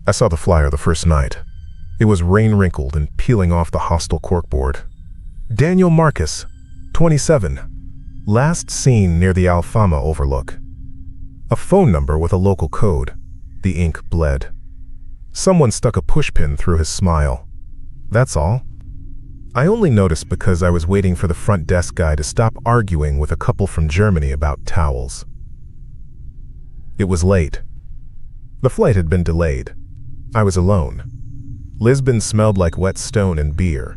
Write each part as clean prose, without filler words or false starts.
I saw the flyer the first night. It was rain-wrinkled and peeling off the hostel corkboard. Daniel Marcus, 27. Last seen near the Alfama overlook. A phone number with a local code. The ink bled. Someone stuck a pushpin through his smile. That's all. I only noticed because I was waiting for the front desk guy to stop arguing with a couple from Germany about towels. It was late. The flight had been delayed. I was alone. Lisbon smelled like wet stone and beer.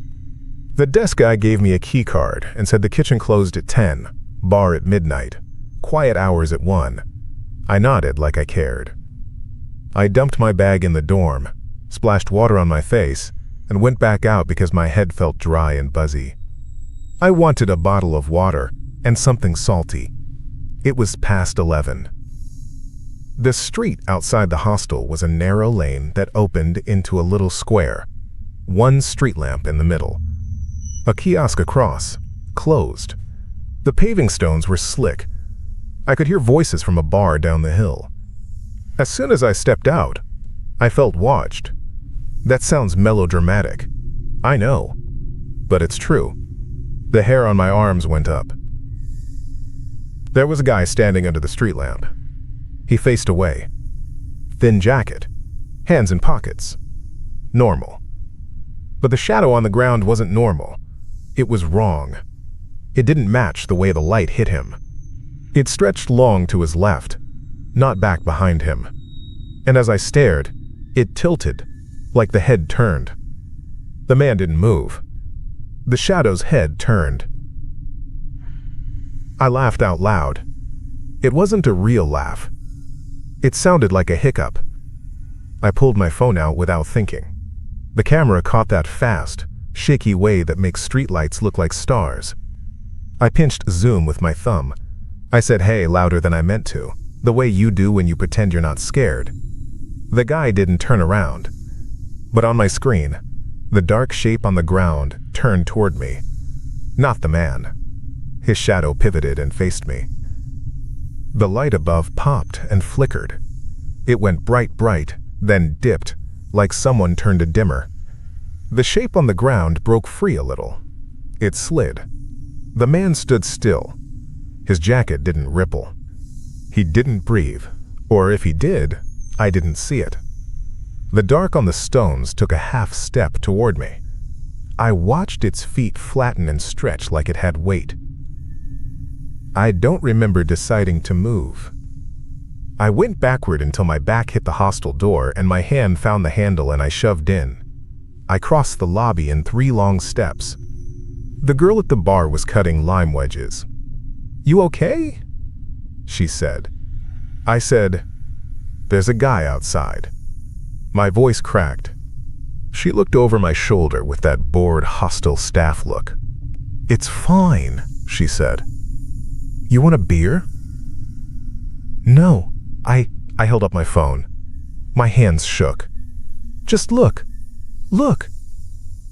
The desk guy gave me a key card and said the kitchen closed at 10, bar at midnight, quiet hours at 1. I nodded like I cared. I dumped my bag in the dorm, splashed water on my face, and went back out because my head felt dry and buzzy. I wanted a bottle of water and something salty. It was past 11. The street outside the hostel was a narrow lane that opened into a little square. One street lamp in the middle. A kiosk across, closed. The paving stones were slick. I could hear voices from a bar down the hill. As soon as I stepped out, I felt watched. That sounds melodramatic. I know, but it's true. The hair on my arms went up. There was a guy standing under the street lamp. He faced away. Thin jacket, hands in pockets. Normal. But the shadow on the ground wasn't normal. It was wrong. It didn't match the way the light hit him. It stretched long to his left, not back behind him. And as I stared, it tilted, like the head turned. The man didn't move. The shadow's head turned. I laughed out loud. It wasn't a real laugh. It sounded like a hiccup. I pulled my phone out without thinking. The camera caught that fast, shaky way that makes streetlights look like stars. I pinched zoom with my thumb. I said hey louder than I meant to, the way you do when you pretend you're not scared. The guy didn't turn around. But on my screen, the dark shape on the ground turned toward me. Not the man. His shadow pivoted and faced me. The light above popped and flickered. It went bright, then dipped, like someone turned a dimmer. The shape on the ground broke free a little. It slid. The man stood still. His jacket didn't ripple. He didn't breathe, or if he did, I didn't see it. The dark on the stones took a half step toward me. I watched its feet flatten and stretch like it had weight. I don't remember deciding to move. I went backward until my back hit the hostel door and my hand found the handle and I shoved in. I crossed the lobby in 3 long steps. The girl at the bar was cutting lime wedges. "You okay?" she said. I said, "There's a guy outside." My voice cracked. She looked over my shoulder with that bored, hostile staff look. "It's fine," she said. "You want a beer?" "No." I held up my phone. My hands shook. "Just look. Look."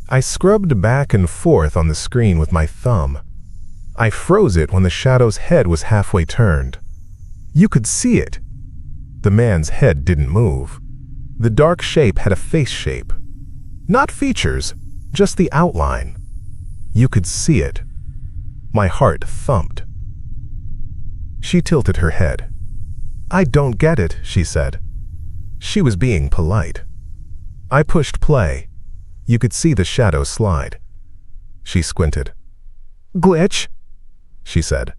I scrubbed back and forth on the screen with my thumb. I froze it when the shadow's head was halfway turned. You could see it. The man's head didn't move. The dark shape had a face shape. Not features, just the outline. You could see it. My heart thumped. She tilted her head. "I don't get it," she said. She was being polite. I pushed play. You could see the shadow slide. She squinted. "Glitch," she said.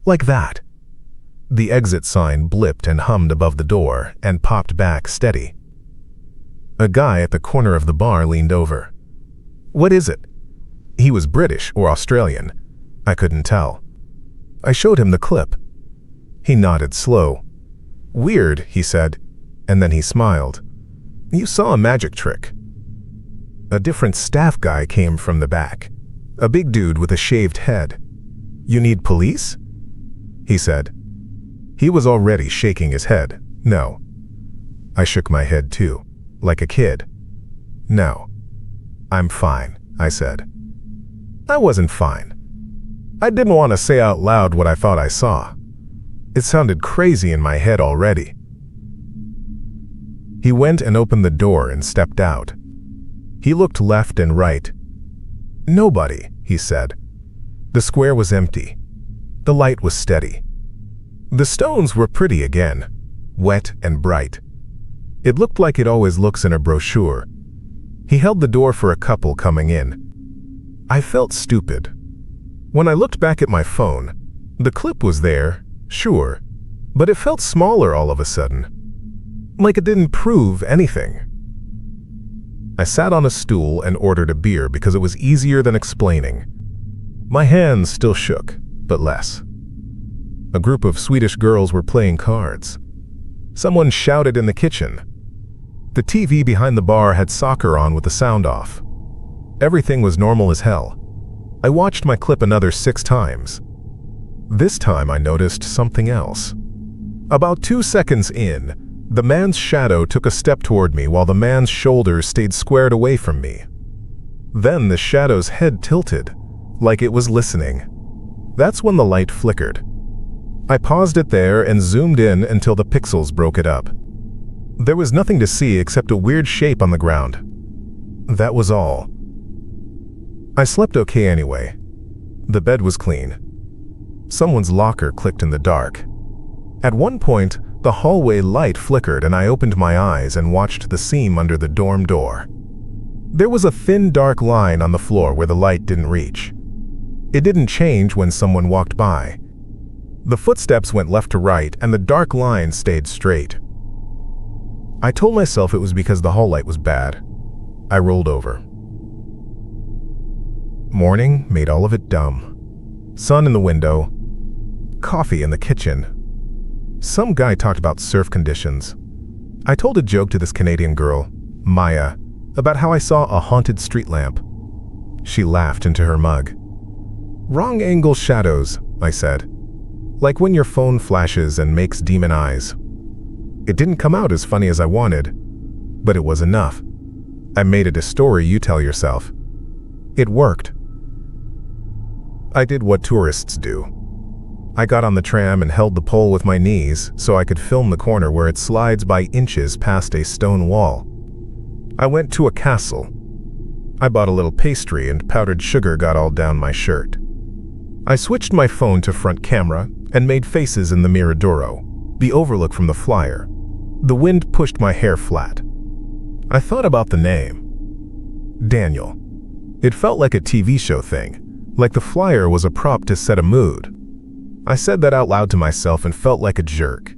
"Like that." The exit sign blipped and hummed above the door and popped back steady. A guy at the corner of the bar leaned over. "What is it?" He was British or Australian. I couldn't tell. I showed him the clip. He nodded slow. "Weird," he said, and then he smiled. "You saw a magic trick." A different staff guy came from the back. A big dude with a shaved head. "You need police?" he said. He was already shaking his head. "No." I shook my head too, like a kid. "No. I'm fine," I said. I wasn't fine. I didn't want to say out loud what I thought I saw. It sounded crazy in my head already. He went and opened the door and stepped out. He looked left and right. "Nobody," he said. The square was empty. The light was steady. The stones were pretty again, wet and bright. It looked like it always looks in a brochure. He held the door for a couple coming in. I felt stupid. When I looked back at my phone, the clip was there, sure, but it felt smaller all of a sudden. Like it didn't prove anything. I sat on a stool and ordered a beer because it was easier than explaining. My hands still shook, but less. A group of Swedish girls were playing cards. Someone shouted in the kitchen. The TV behind the bar had soccer on with the sound off. Everything was normal as hell. I watched my clip another 6 times. This time I noticed something else. About 2 seconds in, the man's shadow took a step toward me while the man's shoulders stayed squared away from me. Then the shadow's head tilted, like it was listening. That's when the light flickered. I paused it there and zoomed in until the pixels broke it up. There was nothing to see except a weird shape on the ground. That was all. I slept okay anyway. The bed was clean. Someone's locker clicked in the dark. At one point, the hallway light flickered and I opened my eyes and watched the seam under the dorm door. There was a thin dark line on the floor where the light didn't reach. It didn't change when someone walked by. The footsteps went left to right and the dark line stayed straight. I told myself it was because the hall light was bad. I rolled over. Morning made all of it dumb. Sun in the window. Coffee in the kitchen. Some guy talked about surf conditions. I told a joke to this Canadian girl, Maya, about how I saw a haunted street lamp. She laughed into her mug. Wrong angle shadows, I said. Like when your phone flashes and makes demon eyes. It didn't come out as funny as I wanted, but it was enough. I made it a story you tell yourself. It worked. I did what tourists do. I got on the tram and held the pole with my knees so I could film the corner where it slides by inches past a stone wall. I went to a castle. I bought a little pastry and powdered sugar got all down my shirt. I switched my phone to front camera and made faces in the Miradoro, the overlook from the flyer. The wind pushed my hair flat. I thought about the name. Daniel. It felt like a TV show thing, like the flyer was a prop to set a mood. I said that out loud to myself and felt like a jerk.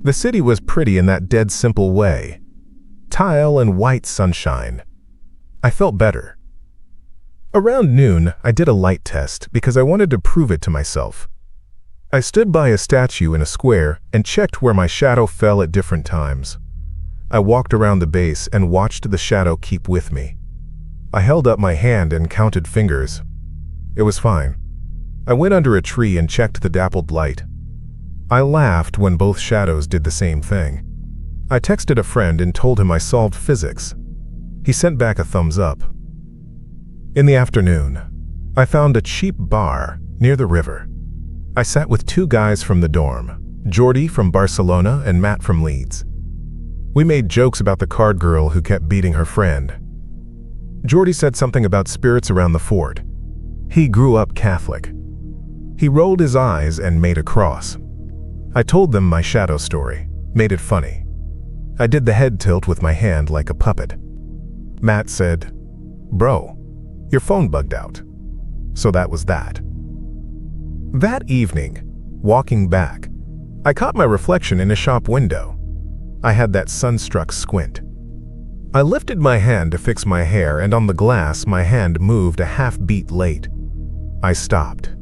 The city was pretty in that dead simple way. Tile and white sunshine. I felt better. Around noon, I did a light test because I wanted to prove it to myself. I stood by a statue in a square and checked where my shadow fell at different times. I walked around the base and watched the shadow keep with me. I held up my hand and counted fingers. It was fine. I went under a tree and checked the dappled light. I laughed when both shadows did the same thing. I texted a friend and told him I solved physics. He sent back a thumbs up. In the afternoon, I found a cheap bar near the river. I sat with 2 guys from the dorm, Jordy from Barcelona and Matt from Leeds. We made jokes about the card girl who kept beating her friend. Jordy said something about spirits around the fort. He grew up Catholic. He rolled his eyes and made a cross. I told them my shadow story, made it funny. I did the head tilt with my hand like a puppet. Matt said, "Bro, your phone bugged out." So that was that. That evening, walking back, I caught my reflection in a shop window. I had that sunstruck squint. I lifted my hand to fix my hair and on the glass my hand moved a half beat late. I stopped.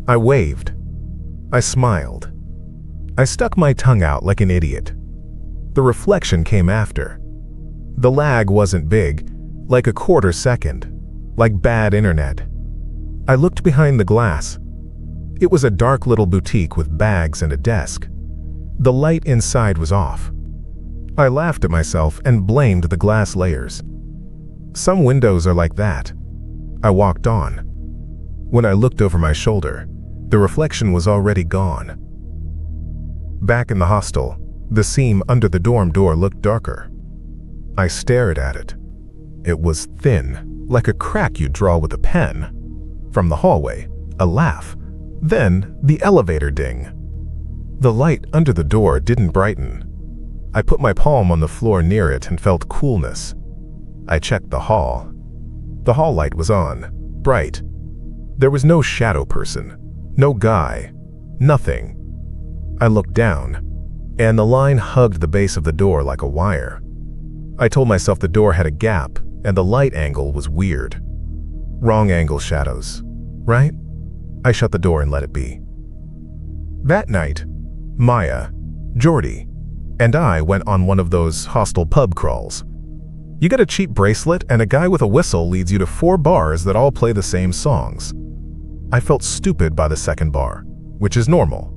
I waved. I smiled. I stuck my tongue out like an idiot. The reflection came after. The lag wasn't big, like a quarter second, like bad internet. I looked behind the glass. It was a dark little boutique with bags and a desk. The light inside was off. I laughed at myself and blamed the glass layers. Some windows are like that. I walked on. When I looked over my shoulder, the reflection was already gone. Back in the hostel, the seam under the dorm door looked darker. I stared at it. It was thin, like a crack you'd draw with a pen. From the hallway, a laugh. Then, the elevator ding. The light under the door didn't brighten. I put my palm on the floor near it and felt coolness. I checked the hall. The hall light was on, bright. There was no shadow person, no guy, nothing. I looked down, and the line hugged the base of the door like a wire. I told myself the door had a gap, and the light angle was weird. Wrong angle shadows, right? I shut the door and let it be. That night, Maya, Jordy, and I went on one of those hostel pub crawls. You get a cheap bracelet and a guy with a whistle leads you to 4 bars that all play the same songs. I felt stupid by the second bar, which is normal.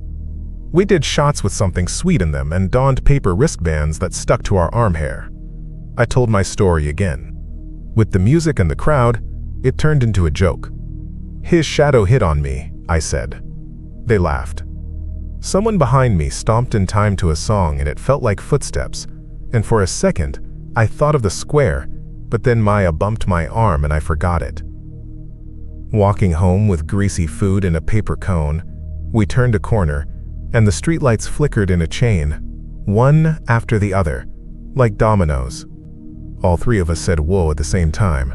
We did shots with something sweet in them and donned paper wristbands that stuck to our arm hair. I told my story again. With the music and the crowd, it turned into a joke. "His shadow hit on me," I said. They laughed. Someone behind me stomped in time to a song and it felt like footsteps, and for a second, I thought of the square, but then Maya bumped my arm and I forgot it. Walking home with greasy food in a paper cone, we turned a corner, and the streetlights flickered in a chain, one after the other, like dominoes. All 3 of us said whoa at the same time.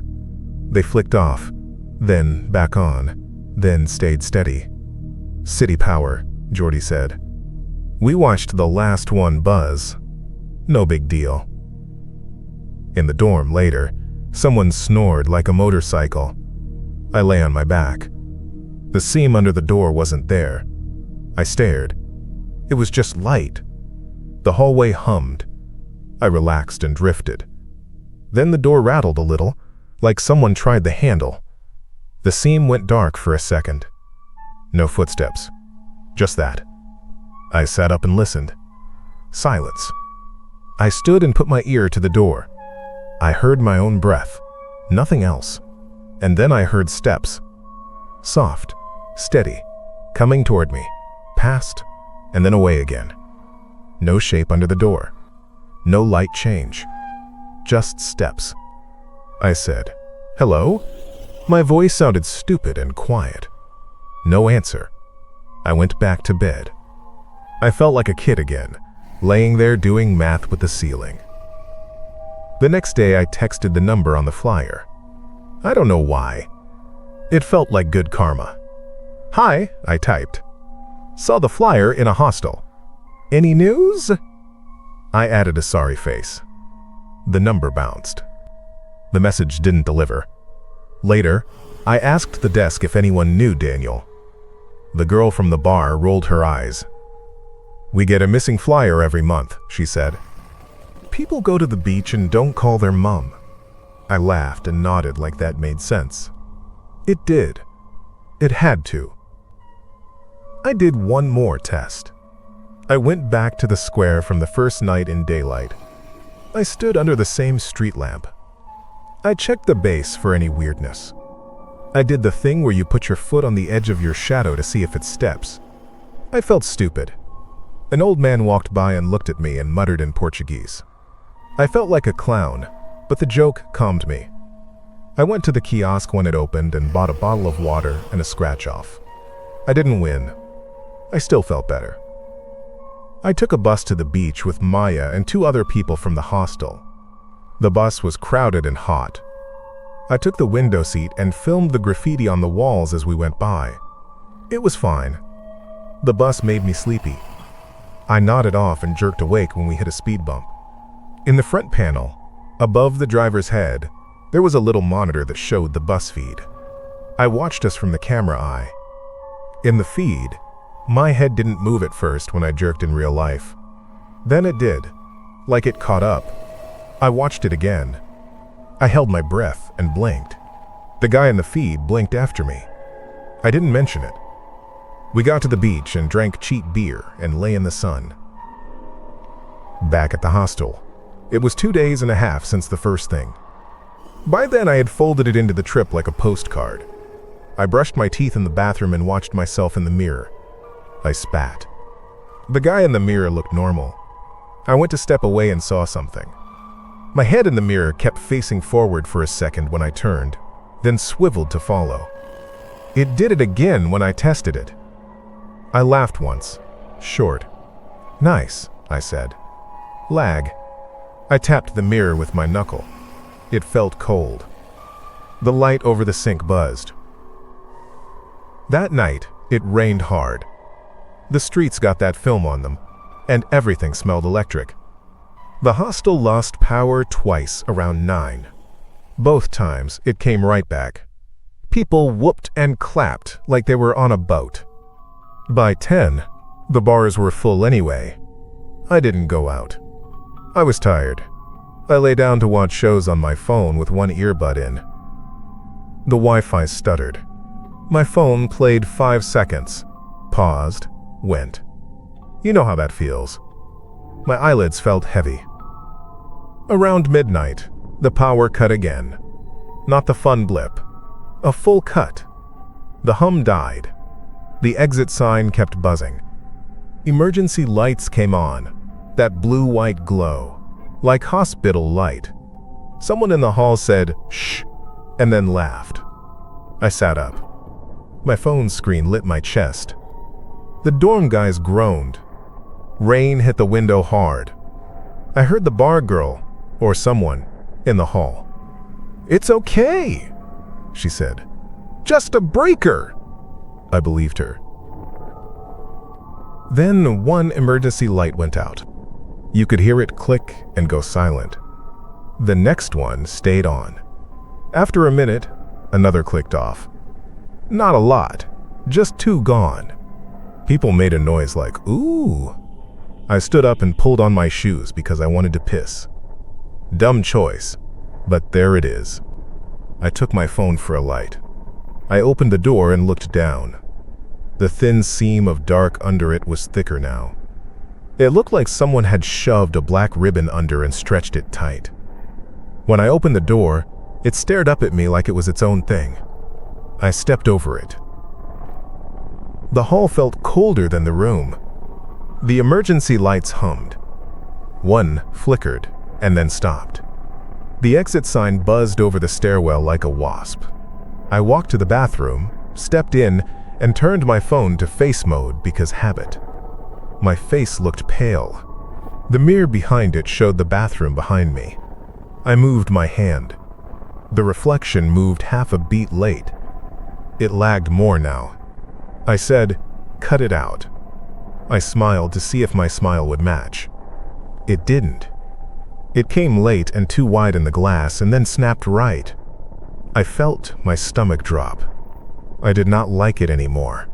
They flicked off, then back on, then stayed steady. "City power," Jordy said. We watched the last one buzz. No big deal. In the dorm later, someone snored like a motorcycle. I lay on my back. The seam under the door wasn't there. I stared. It was just light. The hallway hummed. I relaxed and drifted. Then the door rattled a little, like someone tried the handle. The seam went dark for a second. No footsteps. Just that. I sat up and listened. Silence. I stood and put my ear to the door. I heard my own breath. Nothing else. And then I heard steps. Soft, steady, coming toward me, past, and then away again. No shape under the door. No light change. Just steps. I said, "Hello?" My voice sounded stupid and quiet. No answer. I went back to bed. I felt like a kid again, laying there doing math with the ceiling. The next day I texted the number on the flyer. I don't know why. It felt like good karma. "Hi," I typed. "Saw the flyer in a hostel. Any news?" I added a sorry face. The number bounced. The message didn't deliver. Later, I asked the desk if anyone knew Daniel. The girl from the bar rolled her eyes. "We get a missing flyer every month," she said. "People go to the beach and don't call their mom." I laughed and nodded like that made sense. It did. It had to. I did one more test. I went back to the square from the first night in daylight. I stood under the same street lamp. I checked the base for any weirdness. I did the thing where you put your foot on the edge of your shadow to see if it steps. I felt stupid. An old man walked by and looked at me and muttered in Portuguese. I felt like a clown, but the joke calmed me. I went to the kiosk when it opened and bought a bottle of water and a scratch-off. I didn't win. I still felt better. I took a bus to the beach with Maya and 2 other people from the hostel. The bus was crowded and hot. I took the window seat and filmed the graffiti on the walls as we went by. It was fine. The bus made me sleepy. I nodded off and jerked awake when we hit a speed bump. In the front panel, above the driver's head, there was a little monitor that showed the bus feed. I watched us from the camera eye. In the feed, my head didn't move at first when I jerked in real life. Then it did, like it caught up. I watched it again. I held my breath and blinked. The guy in the feed blinked after me. I didn't mention it. We got to the beach and drank cheap beer and lay in the sun. Back at the hostel. It was 2.5 days since the first thing. By then I had folded it into the trip like a postcard. I brushed my teeth in the bathroom and watched myself in the mirror. I spat. The guy in the mirror looked normal. I went to step away and saw something. My head in the mirror kept facing forward for a second when I turned, then swiveled to follow. It did it again when I tested it. I laughed once. Short. "Nice," I said. "Lag." I tapped the mirror with my knuckle. It felt cold. The light over the sink buzzed. That night, it rained hard. The streets got that film on them, and everything smelled electric. The hostel lost power twice around 9. Both times, it came right back. People whooped and clapped like they were on a boat. By 10, the bars were full anyway. I didn't go out. I was tired. I lay down to watch shows on my phone with one earbud in. The Wi-Fi stuttered. My phone played 5 seconds, paused, went. You know how that feels. My eyelids felt heavy. Around midnight, the power cut again. Not the fun blip. A full cut. The hum died. The exit sign kept buzzing. Emergency lights came on, that blue-white glow, like hospital light. Someone in the hall said, "Shh," and then laughed. I sat up. My phone screen lit my chest. The dorm guys groaned. Rain hit the window hard. I heard the bar girl, or someone, in the hall. "It's okay," she said. "Just a breaker." I believed her. Then one emergency light went out. You could hear it click and go silent. The next one stayed on. After a minute, another clicked off. Not a lot, just 2 gone. People made a noise like, "Ooh." I stood up and pulled on my shoes because I wanted to piss. Dumb choice, but there it is. I took my phone for a light. I opened the door and looked down. The thin seam of dark under it was thicker now. It looked like someone had shoved a black ribbon under and stretched it tight. When I opened the door, it stared up at me like it was its own thing. I stepped over it. The hall felt colder than the room. The emergency lights hummed. One flickered and then stopped. The exit sign buzzed over the stairwell like a wasp. I walked to the bathroom, stepped in, and turned my phone to face mode because habit. My face looked pale. The mirror behind it showed the bathroom behind me. I moved my hand. The reflection moved half a beat late. It lagged more now. I said, "Cut it out." I smiled to see if my smile would match. It didn't. It came late and too wide in the glass and then snapped right. I felt my stomach drop. I did not like it anymore.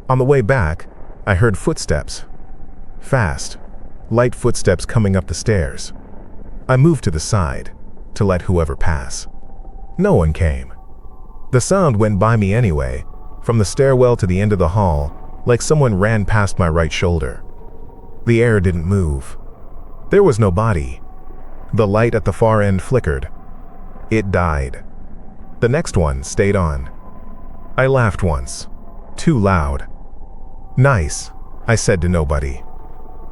On the way back, I heard footsteps. Fast, light footsteps coming up the stairs. I moved to the side to let whoever pass. No one came. The sound went by me anyway, from the stairwell to the end of the hall, like someone ran past my right shoulder. The air didn't move. There was no body. The light at the far end flickered. It died. The next one stayed on. I laughed once, too loud. "Nice," I said to nobody.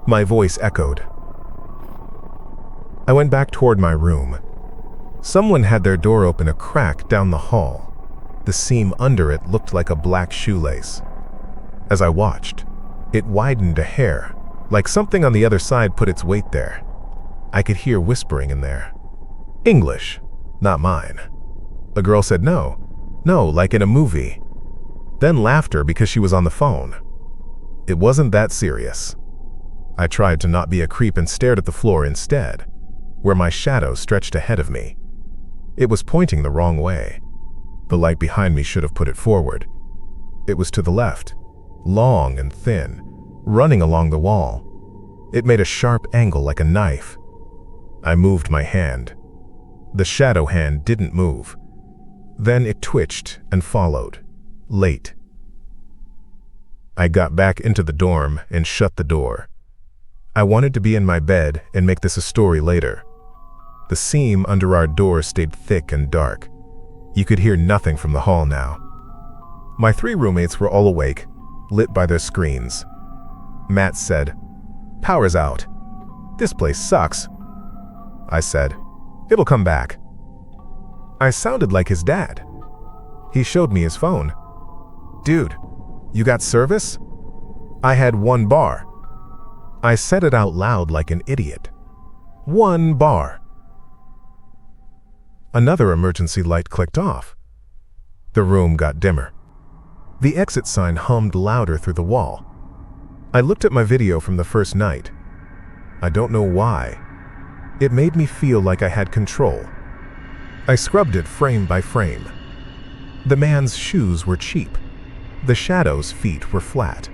My voice echoed. I went back toward my room. Someone had their door open a crack down the hall. The seam under it looked like a black shoelace. As I watched, it widened a hair, like something on the other side put its weight there. I could hear whispering in there. English, not mine. A girl said no, like in a movie. Then laughter because she was on the phone. It wasn't that serious. I tried to not be a creep and stared at the floor instead, where my shadow stretched ahead of me. It was pointing the wrong way. The light behind me should have put it forward. It was to the left, long and thin, running along the wall. It made a sharp angle like a knife. I moved my hand. The shadow hand didn't move. Then it twitched and followed, late. I got back into the dorm and shut the door. I wanted to be in my bed and make this a story later. The seam under our door stayed thick and dark. You could hear nothing from the hall now. My 3 roommates were all awake, lit by their screens. Matt said, "Power's out. This place sucks." I said. "It'll come back." I sounded like his dad. He showed me his phone. "Dude, you got service?" I had 1 bar. I said it out loud like an idiot. 1 bar. Another emergency light clicked off. The room got dimmer. The exit sign hummed louder through the wall. I looked at my video from the first night. I don't know why. It made me feel like I had control. I scrubbed it frame by frame. The man's shoes were cheap. The shadow's feet were flat.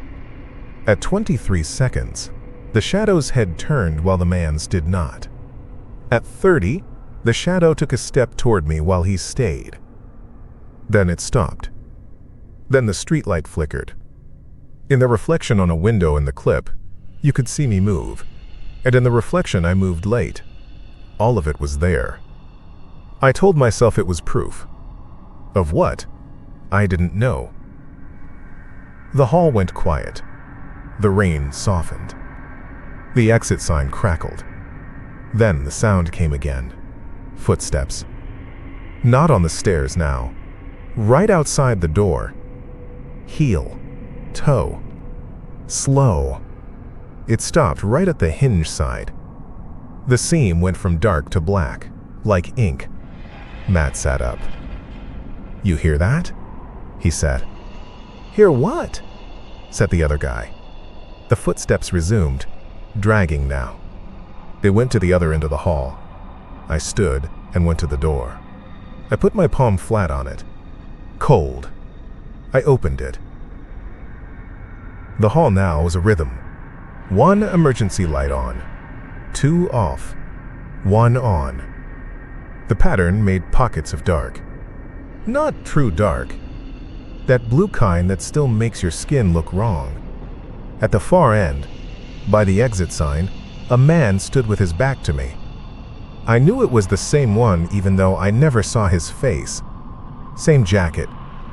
At 23 seconds, the shadow's head turned while the man's did not. At 30, the shadow took a step toward me while he stayed. Then it stopped. Then the streetlight flickered. In the reflection on a window in the clip, you could see me move. And in the reflection, I moved late. All of it was there. I told myself it was proof. Of what? I didn't know. The hall went quiet. The rain softened. The exit sign crackled. Then the sound came again. Footsteps. Not on the stairs now. Right outside the door. Heel. Toe. Slow. It stopped right at the hinge side. The seam went from dark to black, like ink. Matt sat up. "You hear that?" he said. "Hear what?" said the other guy. The footsteps resumed, dragging now. They went to the other end of the hall. I stood and went to the door. I put my palm flat on it. Cold. I opened it. The hall now was a rhythm. 1 emergency light on, 2 off, 1 on. The pattern made pockets of dark. Not true dark. That blue kind that still makes your skin look wrong. At the far end, by the exit sign, a man stood with his back to me. I knew it was the same one even though I never saw his face. Same jacket,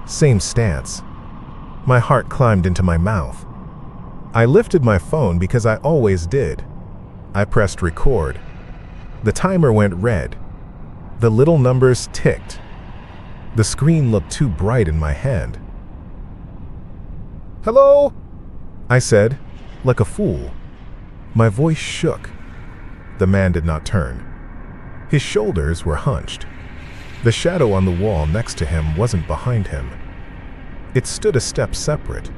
same stance. My heart climbed into my mouth. I lifted my phone because I always did. I pressed record. The timer went red. The little numbers ticked. The screen looked too bright in my hand. "Hello?" I said, like a fool. My voice shook. The man did not turn. His shoulders were hunched. The shadow on the wall next to him wasn't behind him. It stood a step separate.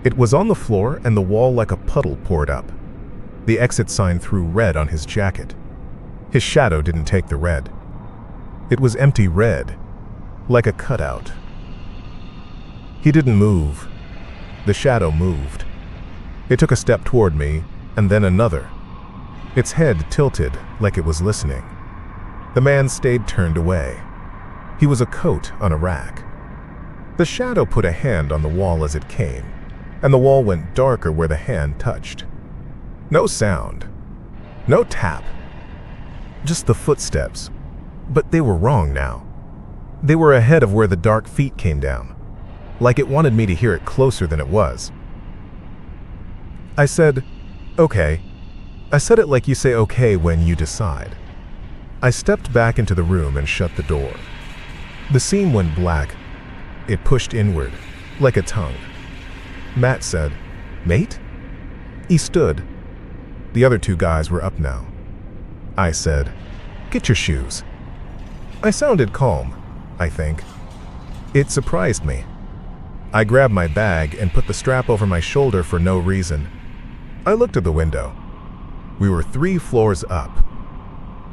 It was on the floor and the wall like a puddle poured up. The exit sign threw red on his jacket. His shadow didn't take the red. It was empty red, like a cutout. He didn't move. The shadow moved. It took a step toward me, and then another. Its head tilted like it was listening. The man stayed turned away. He was a coat on a rack. The shadow put a hand on the wall as it came, and the wall went darker where the hand touched. No sound. No tap. Just the footsteps. But they were wrong now. They were ahead of where the dark feet came down, like it wanted me to hear it closer than it was. I said, "Okay." I said it like you say okay when you decide. I stepped back into the room and shut the door. The seam went black. It pushed inward, like a tongue. Matt said, "Mate?" He stood. The other 2 guys were up now. I said, "Get your shoes." I sounded calm, I think. It surprised me. I grabbed my bag and put the strap over my shoulder for no reason. I looked at the window. We were 3 floors up.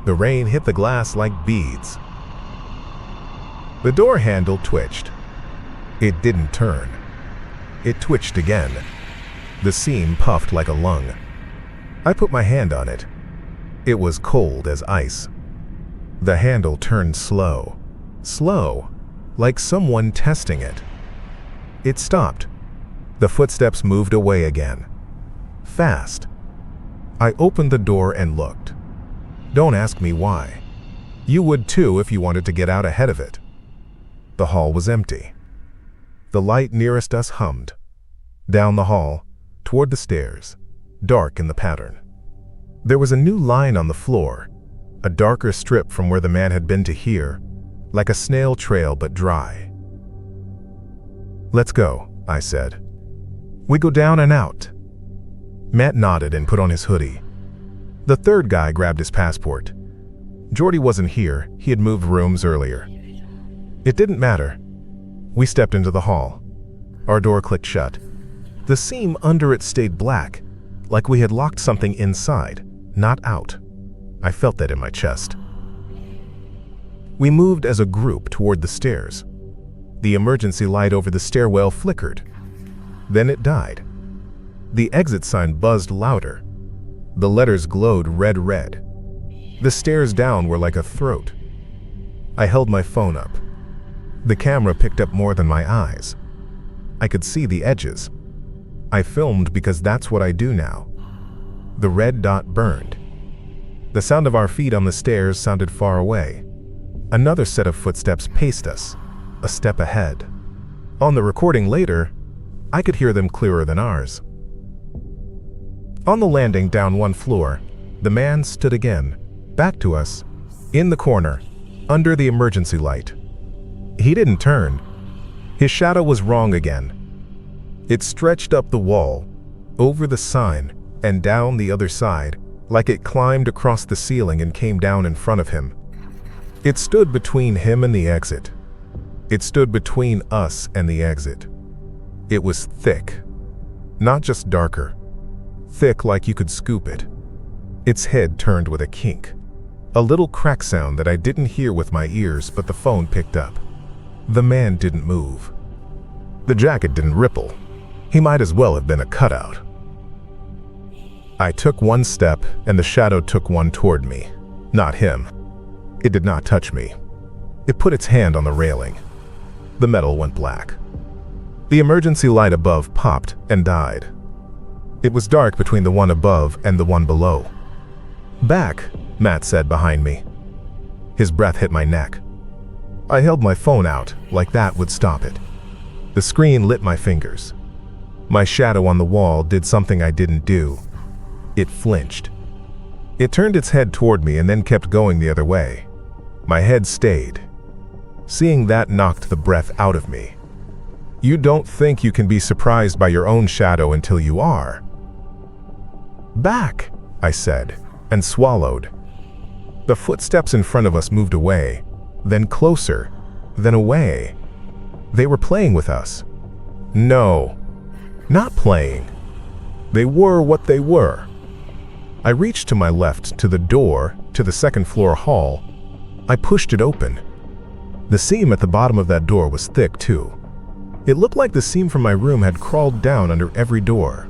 The rain hit the glass like beads. The door handle twitched. It didn't turn. It twitched again. The seam puffed like a lung. I put my hand on it. It was cold as ice. The handle turned slow. Slow, like someone testing it. It stopped. The footsteps moved away again. Fast. I opened the door and looked. Don't ask me why. You would too if you wanted to get out ahead of it. The hall was empty. The light nearest us hummed. Down the hall, toward the stairs, dark in the pattern. There was a new line on the floor. a darker strip from where the man had been to here, like a snail trail but dry. "Let's go," I said. "We go down and out." Matt nodded and put on his hoodie. The third guy grabbed his passport. Jordy wasn't here, he had moved rooms earlier. It didn't matter. We stepped into the hall. Our door clicked shut. The seam under it stayed black, like we had locked something inside, not out. I felt that in my chest. We moved as a group toward the stairs. The emergency light over the stairwell flickered. Then it died. The exit sign buzzed louder. The letters glowed red. The stairs down were like a throat. I held my phone up. The camera picked up more than my eyes. I could see the edges. I filmed because that's what I do now. The red dot burned. The sound of our feet on the stairs sounded far away. Another set of footsteps paced us, a step ahead. On the recording later, I could hear them clearer than ours. On the landing down one floor, the man stood again, back to us, in the corner, under the emergency light. He didn't turn. His shadow was wrong again. It stretched up the wall, over the sign, and down the other side, like it climbed across the ceiling and came down in front of him. It stood between him and the exit. It stood between us and the exit. It was thick, not just darker. Thick like you could scoop it. Its head turned with a kink. A little crack sound that I didn't hear with my ears, but the phone picked up. The man didn't move. The jacket didn't ripple. He might as well have been a cutout. I took one step, and the shadow took one toward me. Not him. It did not touch me. It put its hand on the railing. The metal went black. The emergency light above popped and died. It was dark between the one above and the one below. "Back," Matt said behind me. His breath hit my neck. I held my phone out, like that would stop it. The screen lit my fingers. My shadow on the wall did something I didn't do. It flinched. It turned its head toward me and then kept going the other way. My head stayed. Seeing that knocked the breath out of me. You don't think you can be surprised by your own shadow until you are. "Back," I said, and swallowed. The footsteps in front of us moved away, then closer, then away. They were playing with us. No, not playing. They were what they were. I reached to my left, to the door, to the second-floor hall. I pushed it open. The seam at the bottom of that door was thick, too. It looked like the seam from my room had crawled down under every door.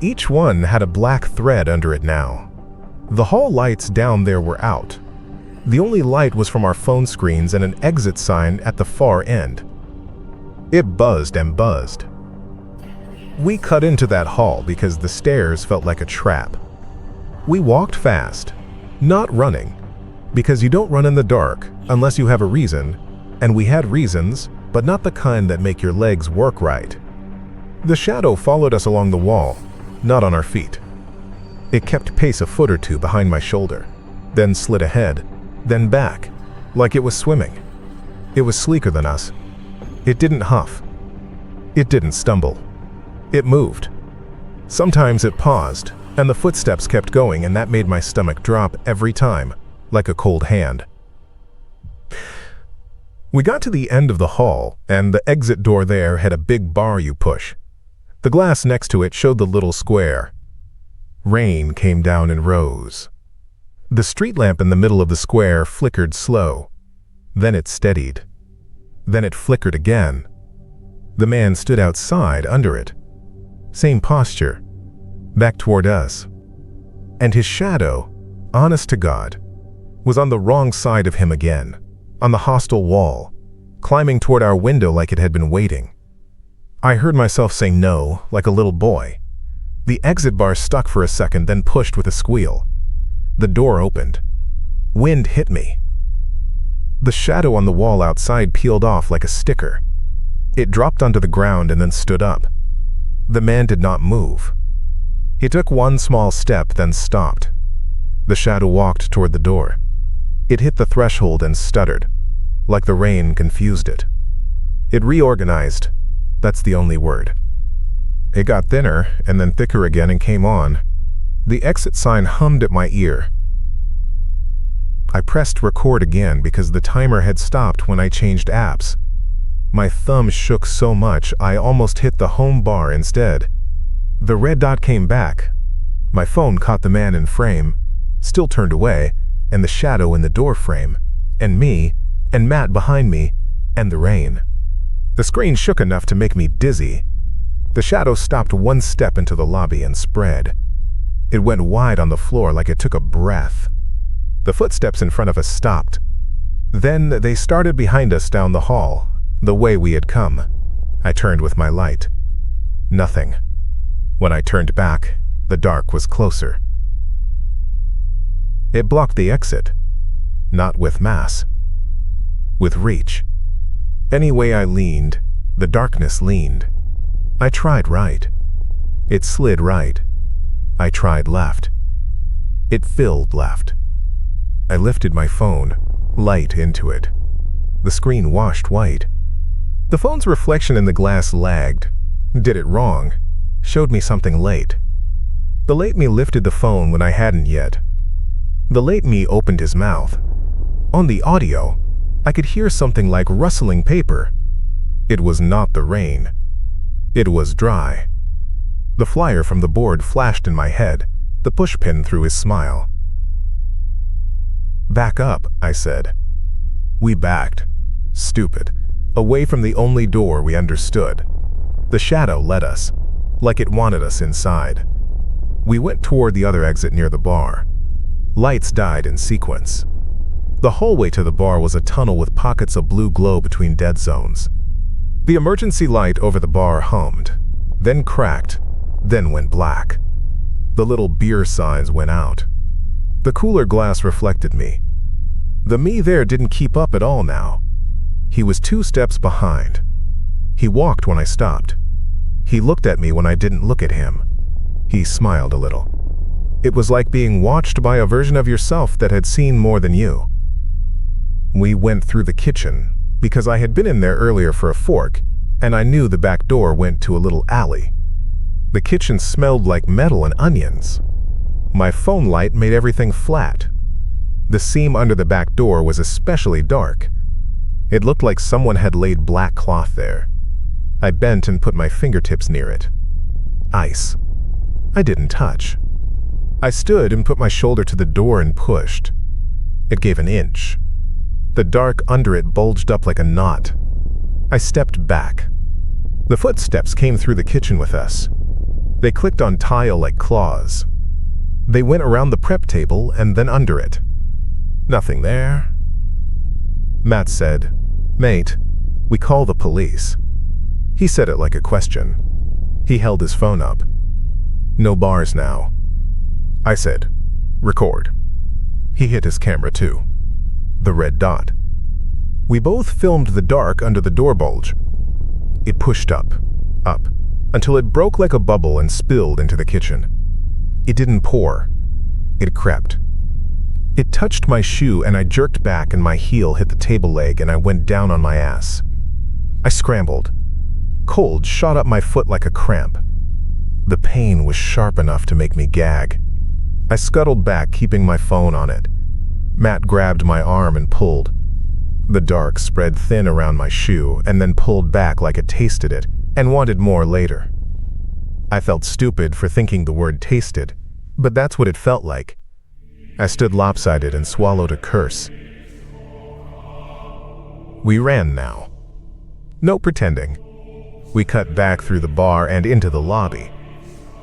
Each one had a black thread under it now. The hall lights down there were out. The only light was from our phone screens and an exit sign at the far end. It buzzed and buzzed. We cut into that hall because the stairs felt like a trap. We walked fast, not running, because you don't run in the dark unless you have a reason, and we had reasons, but not the kind that make your legs work right. The shadow followed us along the wall, not on our feet. It kept pace a foot or two behind my shoulder, then slid ahead, then back, like it was swimming. It was sleeker than us. It didn't huff. It didn't stumble. It moved. Sometimes it paused, and the footsteps kept going, and that made my stomach drop every time, like a cold hand. We got to the end of the hall, and the exit door there had a big bar you push. The glass next to it showed the little square. Rain came down in rows. The street lamp in the middle of the square flickered slow. Then it steadied. Then it flickered again. The man stood outside under it. Same posture, back toward us. And his shadow, honest to God, was on the wrong side of him again, on the hostile wall, climbing toward our window like it had been waiting. I heard myself say no, like a little boy. The exit bar stuck for a second, then pushed with a squeal. The door opened. Wind hit me. The shadow on the wall outside peeled off like a sticker. It dropped onto the ground and then stood up. The man did not move. He took one small step, then stopped. The shadow walked toward the door. It hit the threshold and stuttered, like the rain confused it. It reorganized. That's the only word. It got thinner and then thicker again and came on. The exit sign hummed at my ear. I pressed record again because the timer had stopped when I changed apps. My thumb shook so much I almost hit the home bar instead. The red dot came back. My phone caught the man in frame, still turned away, and the shadow in the door frame, and me, and Matt behind me, and the rain. The screen shook enough to make me dizzy. The shadow stopped one step into the lobby and spread. It went wide on the floor like it took a breath. The footsteps in front of us stopped. Then they started behind us down the hall, the way we had come. I turned with my light. Nothing. When I turned back, the dark was closer. It blocked the exit. Not with mass. With reach. Any way I leaned, the darkness leaned. I tried right. It slid right. I tried left. It filled left. I lifted my phone, light into it. The screen washed white. The phone's reflection in the glass lagged, did it wrong, showed me something late. The late me lifted the phone when I hadn't yet. The late me opened his mouth. On the audio, I could hear something like rustling paper. It was not the rain. It was dry. The flyer from the board flashed in my head, the pushpin through his smile. "Back up," I said. We backed. Stupid. Away from the only door we understood. The shadow led us, like it wanted us inside. We went toward the other exit near the bar. Lights died in sequence. The hallway to the bar was a tunnel with pockets of blue glow between dead zones. The emergency light over the bar hummed, then cracked, then went black. The little beer signs went out. The cooler glass reflected me. The me there didn't keep up at all now. He was 2 steps behind. He walked when I stopped. He looked at me when I didn't look at him. He smiled a little. It was like being watched by a version of yourself that had seen more than you. We went through the kitchen, because I had been in there earlier for a fork, and I knew the back door went to a little alley. The kitchen smelled like metal and onions. My phone light made everything flat. The seam under the back door was especially dark. It looked like someone had laid black cloth there. I bent and put my fingertips near it. Ice. I didn't touch. I stood and put my shoulder to the door and pushed. It gave an inch. The dark under it bulged up like a knot. I stepped back. The footsteps came through the kitchen with us. They clicked on tile like claws. They went around the prep table and then under it. Nothing there. Matt said, "Mate, we call the police." He said it like a question. He held his phone up. "No bars now." I said, "Record." He hit his camera too. The red dot. We both filmed the dark under the door bulge. It pushed up, until it broke like a bubble and spilled into the kitchen. It didn't pour. It crept. It touched my shoe and I jerked back and my heel hit the table leg and I went down on my ass. I scrambled. Cold shot up my foot like a cramp. The pain was sharp enough to make me gag. I scuttled back, keeping my phone on it. Matt grabbed my arm and pulled. The dark spread thin around my shoe and then pulled back like it tasted it and wanted more later. I felt stupid for thinking the word tasted, but that's what it felt like. I stood lopsided and swallowed a curse. We ran now. No pretending. We cut back through the bar and into the lobby.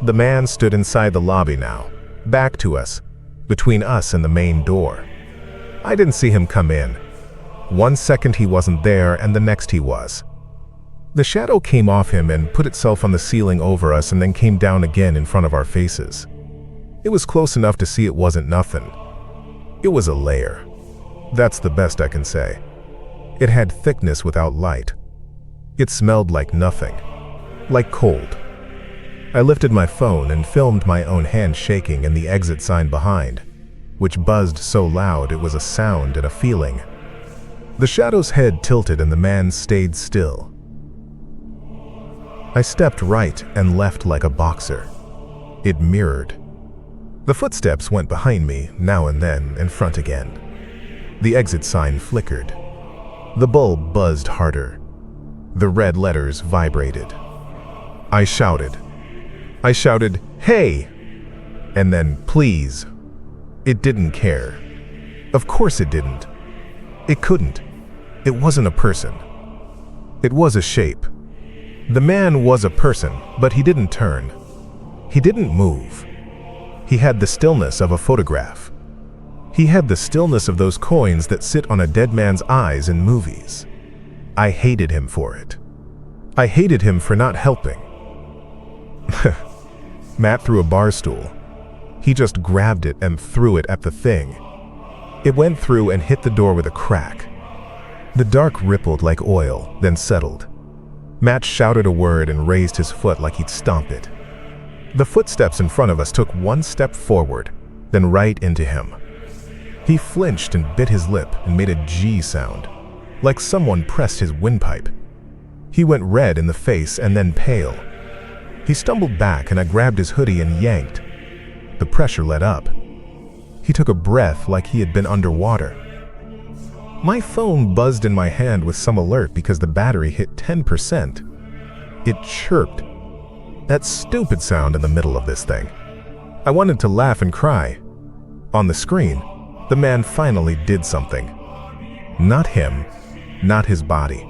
The man stood inside the lobby now, back to us, between us and the main door. I didn't see him come in. 1 second he wasn't there and the next he was. The shadow came off him and put itself on the ceiling over us and then came down again in front of our faces. It was close enough to see it wasn't nothing. It was a layer. That's the best I can say. It had thickness without light. It smelled like nothing. Like cold. I lifted my phone and filmed my own hand shaking and the exit sign behind. which buzzed so loud it was a sound and a feeling. The shadow's head tilted and the man stayed still. I stepped right and left like a boxer. It mirrored. The footsteps went behind me, now and then, in front again. The exit sign flickered. The bulb buzzed harder. The red letters vibrated. I shouted, "Hey!" And then, "Please." It didn't care. Of course it didn't. It couldn't. It wasn't a person. It was a shape. The man was a person, but he didn't turn. He didn't move. He had the stillness of a photograph. He had the stillness of those coins that sit on a dead man's eyes in movies. I hated him for it. I hated him for not helping. Matt threw a bar stool. He just grabbed it and threw it at the thing. It went through and hit the door with a crack. The dark rippled like oil, then settled. Matt shouted a word and raised his foot like he'd stomp it. The footsteps in front of us took one step forward, then right into him. He flinched and bit his lip and made a G sound, like someone pressed his windpipe. He went red in the face and then pale. He stumbled back and I grabbed his hoodie and yanked. The pressure let up. He took a breath like he had been underwater. My phone buzzed in my hand with some alert because the battery hit 10%. It chirped. That stupid sound in the middle of this thing. I wanted to laugh and cry. On the screen, the man finally did something. Not him, not his body.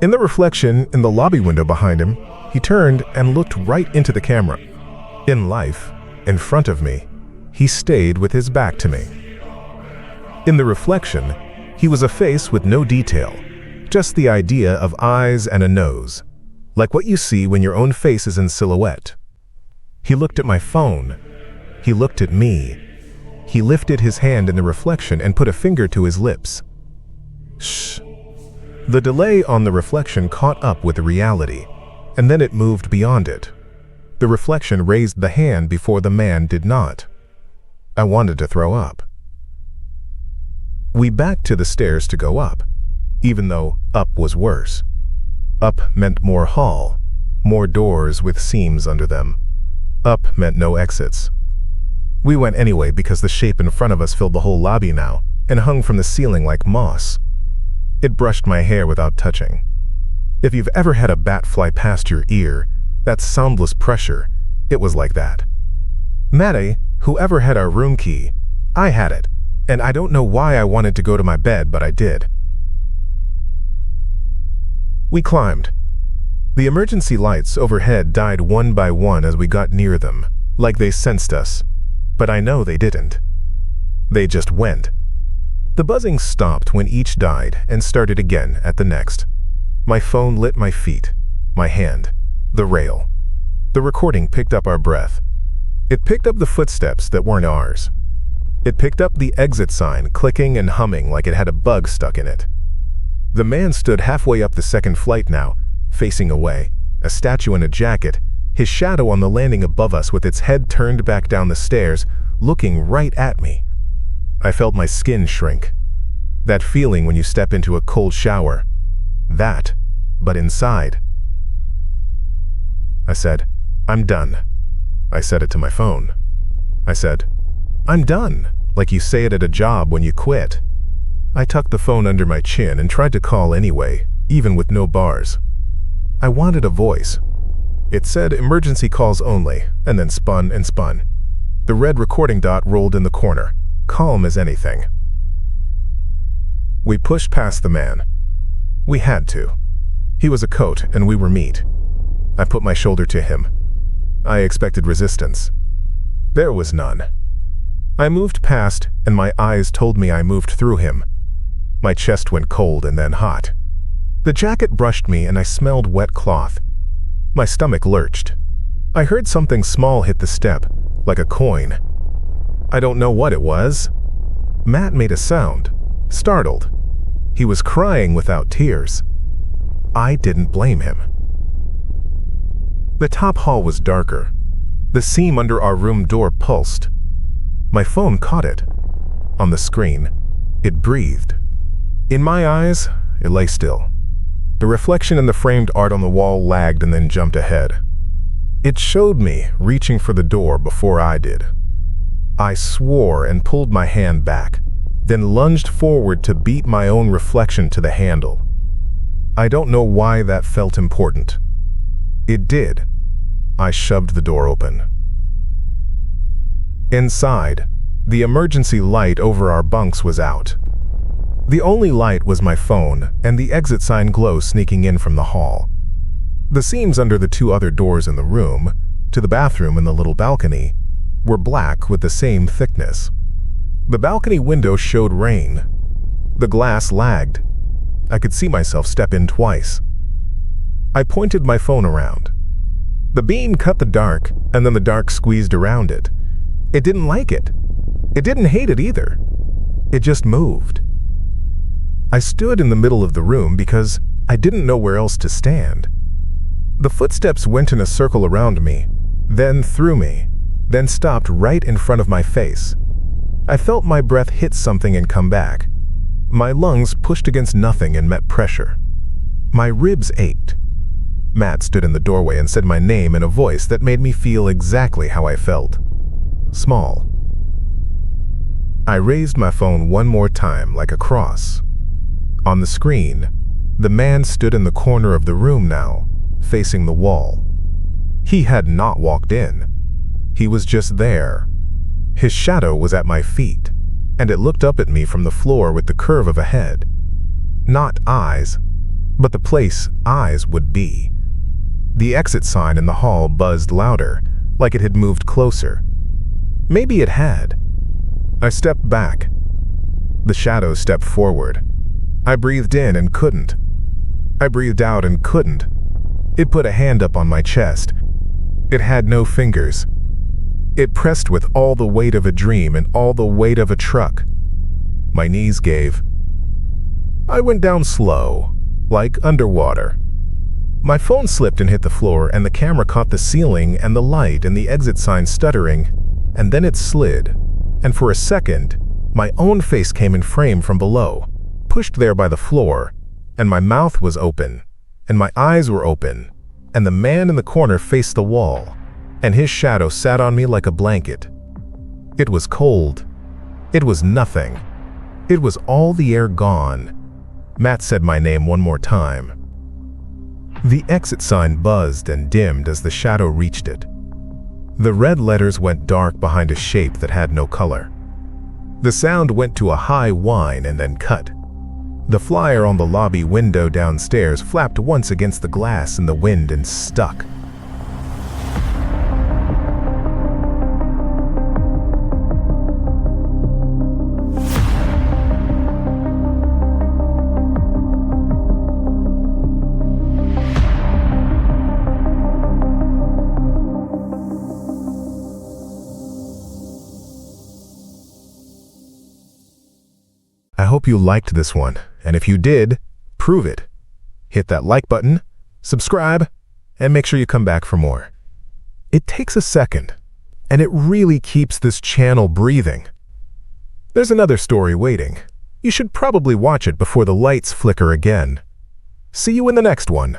In the reflection in the lobby window behind him, he turned and looked right into the camera. In life, in front of me, he stayed with his back to me. In the reflection, he was a face with no detail, just the idea of eyes and a nose, like what you see when your own face is in silhouette. He looked at my phone. He looked at me. He lifted his hand in the reflection and put a finger to his lips. Shh. The delay on the reflection caught up with the reality, and then it moved beyond it. The reflection raised the hand before the man did not. I wanted to throw up. We backed to the stairs to go up, even though up was worse. Up meant more hall, more doors with seams under them. Up meant no exits. We went anyway because the shape in front of us filled the whole lobby now and hung from the ceiling like moss. It brushed my hair without touching. If you've ever had a bat fly past your ear, that soundless pressure, it was like that. Maddie, whoever had our room key, I had it, and I don't know why I wanted to go to my bed, but I did. We climbed. The emergency lights overhead died one by one as we got near them, like they sensed us, but I know they didn't. They just went. The buzzing stopped when each died and started again at the next. My phone lit my feet, my hand, the rail. The recording picked up our breath. It picked up the footsteps that weren't ours. It picked up the exit sign clicking and humming like it had a bug stuck in it. The man stood halfway up the second flight now, facing away, a statue in a jacket, his shadow on the landing above us with its head turned back down the stairs, looking right at me. I felt my skin shrink. That feeling when you step into a cold shower. That, but inside. I said, "I'm done." I said it to my phone. I said, "I'm done," like you say it at a job when you quit. I tucked the phone under my chin and tried to call anyway, even with no bars. I wanted a voice. It said emergency calls only, and then spun and spun. The red recording dot rolled in the corner, calm as anything. We pushed past the man. We had to. He was a coat and we were meat. I put my shoulder to him. I expected resistance. There was none. I moved past and my eyes told me I moved through him. My chest went cold and then hot. The jacket brushed me and I smelled wet cloth. My stomach lurched. I heard something small hit the step, like a coin. I don't know what it was. Matt made a sound, startled. He was crying without tears. I didn't blame him. The top hall was darker. The seam under our room door pulsed. My phone caught it. On the screen, it breathed. In my eyes, it lay still. The reflection in the framed art on the wall lagged and then jumped ahead. It showed me reaching for the door before I did. I swore and pulled my hand back, then lunged forward to beat my own reflection to the handle. I don't know why that felt important. It did. I shoved the door open. Inside, the emergency light over our bunks was out. The only light was my phone and the exit sign glow sneaking in from the hall. The seams under the two other doors in the room, to the bathroom and the little balcony, were black with the same thickness. The balcony window showed rain. The glass lagged. I could see myself step in twice. I pointed my phone around. The beam cut the dark, and then the dark squeezed around it. It didn't like it. It didn't hate it either. It just moved. I stood in the middle of the room because I didn't know where else to stand. The footsteps went in a circle around me, then through me, then stopped right in front of my face. I felt my breath hit something and come back. My lungs pushed against nothing and met pressure. My ribs ached. Matt stood in the doorway and said my name in a voice that made me feel exactly how I felt. Small. I raised my phone one more time like a cross. On the screen, the man stood in the corner of the room now, facing the wall. He had not walked in. He was just there. His shadow was at my feet, and it looked up at me from the floor with the curve of a head. Not eyes, but the place eyes would be. The exit sign in the hall buzzed louder, like it had moved closer. Maybe it had. I stepped back. The shadow stepped forward. I breathed in and couldn't. I breathed out and couldn't. It put a hand up on my chest. It had no fingers. It pressed with all the weight of a dream and all the weight of a truck. My knees gave. I went down slow, like underwater. My phone slipped and hit the floor, and the camera caught the ceiling and the light and the exit sign stuttering, and then it slid, and for a second, my own face came in frame from below, pushed there by the floor, and my mouth was open, and my eyes were open, and the man in the corner faced the wall, and his shadow sat on me like a blanket. It was cold. It was nothing. It was all the air gone. Matt said my name one more time. The exit sign buzzed and dimmed as the shadow reached it. The red letters went dark behind a shape that had no color. The sound went to a high whine and then cut. The flyer on the lobby window downstairs flapped once against the glass in the wind and stuck. I hope you liked this one, and if you did, prove it. Hit that like button, subscribe, and make sure you come back for more. It takes a second, and it really keeps this channel breathing. There's another story waiting. You should probably watch it before the lights flicker again. See you in the next one.